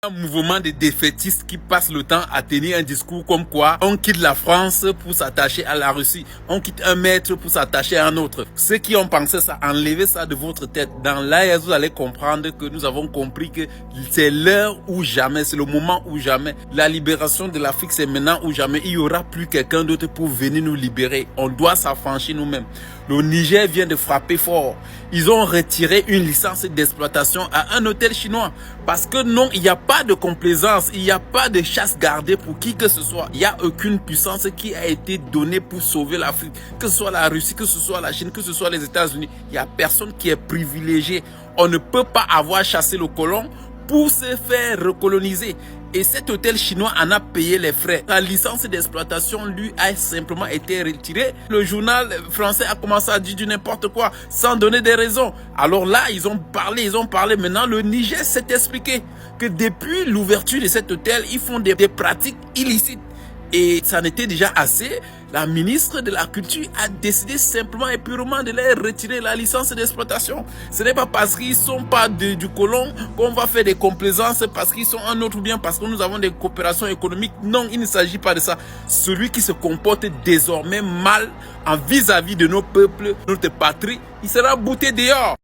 Un mouvement de défaitistes qui passe le temps à tenir un discours comme quoi on quitte la France pour s'attacher à la Russie, on quitte un maître pour s'attacher à un autre. Ceux qui ont pensé ça, enlevez ça de votre tête. Dans l'AES, vous allez comprendre que nous avons compris que c'est l'heure ou jamais, c'est le moment ou jamais. La libération de l'Afrique, c'est maintenant ou jamais. Il n'y aura plus quelqu'un d'autre pour venir nous libérer. On doit s'affranchir nous-mêmes. Le Niger vient de frapper fort. Ils ont retiré une licence d'exploitation à un hôtel chinois. Parce que non, il n'y a pas de complaisance, il n'y a pas de chasse gardée pour qui que ce soit. Il n'y a aucune puissance qui a été donnée pour sauver l'Afrique. Que ce soit la Russie, que ce soit la Chine, que ce soit les États-Unis. Il n'y a personne qui est privilégié. On ne peut pas avoir chassé le colon pour se faire recoloniser. Et cet hôtel chinois en a payé les frais. La licence d'exploitation, lui, a simplement été retirée. Le journal français a commencé à dire du n'importe quoi, sans donner des raisons. Alors là, ils ont parlé. Maintenant, le Niger s'est expliqué que depuis l'ouverture de cet hôtel, ils font des pratiques illicites. Et ça n'était déjà assez. La ministre de la Culture a décidé simplement et purement de leur retirer la licence d'exploitation. Ce n'est pas parce qu'ils ne sont pas du colon qu'on va faire des complaisances, parce qu'ils sont un autre bien, parce que nous avons des coopérations économiques. Non, il ne s'agit pas de ça. Celui qui se comporte désormais mal en vis-à-vis de nos peuples, notre patrie, il sera bouté dehors.